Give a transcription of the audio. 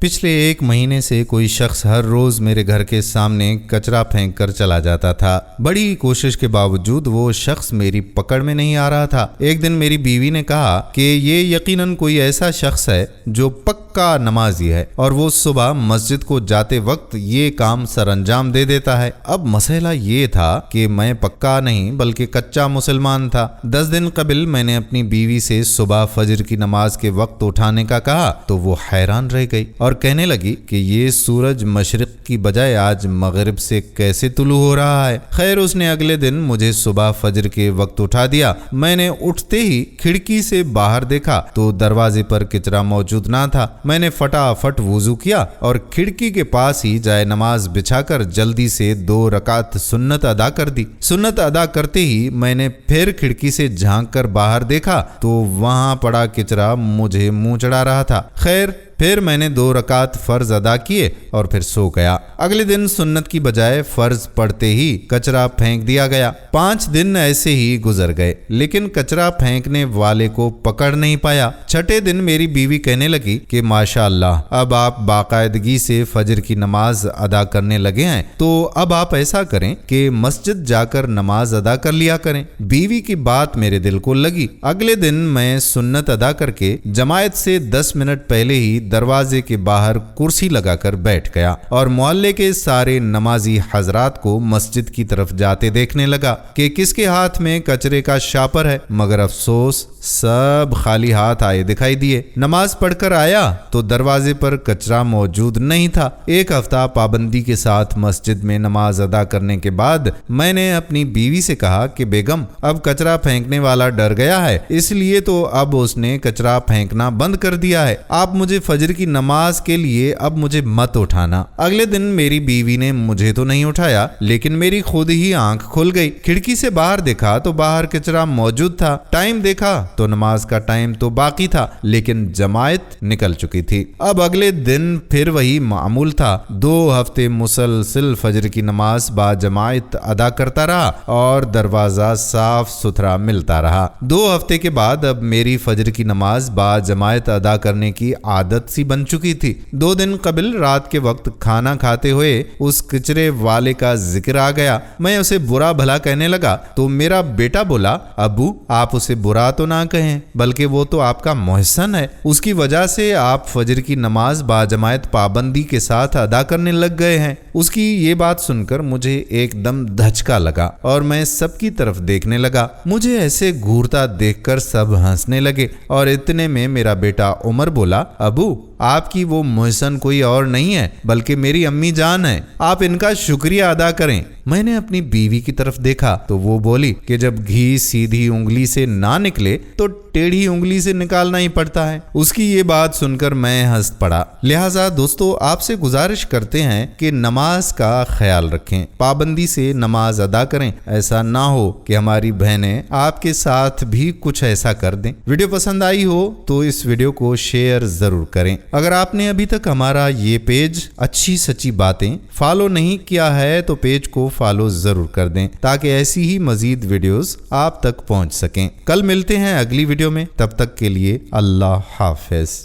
پچھلے 1 مہینے سے کوئی شخص ہر روز میرے گھر کے سامنے کچرا پھینک کر چلا جاتا تھا۔ بڑی کوشش کے باوجود وہ شخص میری پکڑ میں نہیں آ رہا تھا۔ ایک دن میری بیوی نے کہا کہ یہ یقیناً کوئی ایسا شخص ہے جو پکا نمازی ہے اور وہ صبح مسجد کو جاتے وقت یہ کام سر انجام دے دیتا ہے۔ اب مسئلہ یہ تھا کہ میں پکا نہیں بلکہ کچا مسلمان تھا۔ 10 دن قبل میں نے اپنی بیوی سے صبح فجر کی نماز کے وقت اٹھانے کا کہا تو وہ حیران رہ گئی اور کہنے لگی کہ یہ سورج مشرق کی بجائے آج مغرب سے کیسے طلوع ہو رہا ہے۔ خیر اس نے اگلے دن مجھے صبح فجر کے وقت اٹھا دیا۔ میں نے اٹھتے ہی کھڑکی سے باہر دیکھا تو دروازے پر کچرا موجود نہ تھا۔ میں نے فٹافٹ وضو کیا اور کھڑکی کے پاس ہی جائے نماز بچھا کر جلدی سے 2 رکعت سنت ادا کر دی۔ سنت ادا کرتے ہی میں نے پھر کھڑکی سے جھانک کر باہر دیکھا تو وہاں پڑا کچرا مجھے منہ چڑھا رہا تھا۔ خیر پھر میں نے 2 رکعت فرض ادا کیے اور پھر سو گیا۔ اگلے دن سنت کی بجائے فرض پڑھتے ہی کچرا پھینک دیا گیا۔ 5 دن ایسے ہی گزر گئے لیکن کچرا پھینکنے والے کو پکڑ نہیں پایا۔ 6 دن میری بیوی کہنے لگی کہ ماشاءاللہ اب آپ باقاعدگی سے فجر کی نماز ادا کرنے لگے ہیں تو اب آپ ایسا کریں کہ مسجد جا کر نماز ادا کر لیا کریں۔ بیوی کی بات میرے دل کو لگی۔ اگلے دن میں سنت ادا کر کے جماعت سے 10 منٹ پہلے ہی دروازے کے باہر کرسی لگا کر بیٹھ گیا اور محلے کے سارے نمازی حضرات کو مسجد کی طرف جاتے دیکھنے لگا کہ کس کے ہاتھ میں کچرے کا شاپر ہے، مگر افسوس سب خالی ہاتھ آئے دکھائی دیے۔ نماز پڑھ کر آیا تو دروازے پر کچرا موجود نہیں تھا۔ 1 ہفتہ پابندی کے ساتھ مسجد میں نماز ادا کرنے کے بعد میں نے اپنی بیوی سے کہا کہ بیگم اب کچرا پھینکنے والا ڈر گیا ہے، اس لیے تو اب اس نے کچرا پھینکنا بند کر دیا ہے۔ آپ مجھے فجر کی نماز کے لیے اب مجھے مت اٹھانا۔ اگلے دن میری بیوی نے مجھے تو نہیں اٹھایا لیکن میری خود ہی آنکھ کھل گئی۔ کھڑکی سے باہر دیکھا تو باہر کچرا موجود تھا۔ ٹائم دیکھا تو نماز کا ٹائم تو باقی تھا لیکن جماعت نکل چکی تھی۔ اب اگلے دن پھر وہی معمول تھا۔ 2 ہفتے مسلسل فجر کی نماز با جماعت ادا کرتا رہا اور دروازہ صاف ستھرا ملتا رہا۔ 2 ہفتے کے بعد اب میری فجر کی نماز با جماعت ادا کرنے کی عادت سی بن چکی تھی۔ 2 دن قبل رات کے وقت کھانا کھاتے ہوئے اس کچرے والے کا ذکر آ گیا۔ میں اسے برا بھلا کہنے لگا تو میرا بیٹا بولا ابو آپ اسے برا تو نہ کہیں بلکہ وہ تو آپ کا محسن ہے، اس کی وجہ سے آپ فجر کی نماز با جماعت پابندی کے ساتھ ادا کرنے لگ گئے ہیں۔ اس کی یہ بات سن کر مجھے ایک دم دھچکا لگا اور میں سب کی طرف دیکھنے لگا۔ مجھے ایسے گھورتا دیکھ کر سب ہنسنے لگے اور اتنے میں میرا بیٹا عمر بولا ابو آپ کی وہ محسن کوئی اور نہیں ہے بلکہ میری امی جان ہے، آپ ان کا شکریہ ادا کریں۔ میں نے اپنی بیوی کی طرف دیکھا تو وہ بولی کہ جب گھی سیدھی انگلی سے نہ نکلے تو ٹیڑھی انگلی سے نکالنا ہی پڑتا ہے۔ اس کی یہ بات سن کر میں ہنس پڑا۔ لہٰذا دوستو آپ سے گزارش کرتے ہیں کہ نماز کا خیال رکھیں، پابندی سے نماز ادا کریں، ایسا نہ ہو کہ ہماری بہنیں آپ کے ساتھ بھی کچھ ایسا کر دیں۔ ویڈیو پسند آئی ہو تو اس ویڈیو کو شیئر ضرور کریں۔ اگر آپ نے ابھی تک ہمارا یہ پیج اچھی سچی باتیں فالو نہیں کیا ہے تو پیج کو فالو ضرور کر دیں تاکہ ایسی ہی مزید ویڈیوز آپ تک پہنچ سکیں۔ کل ملتے ہیں اگلی ویڈیو میں، تب تک کے لیے اللہ حافظ۔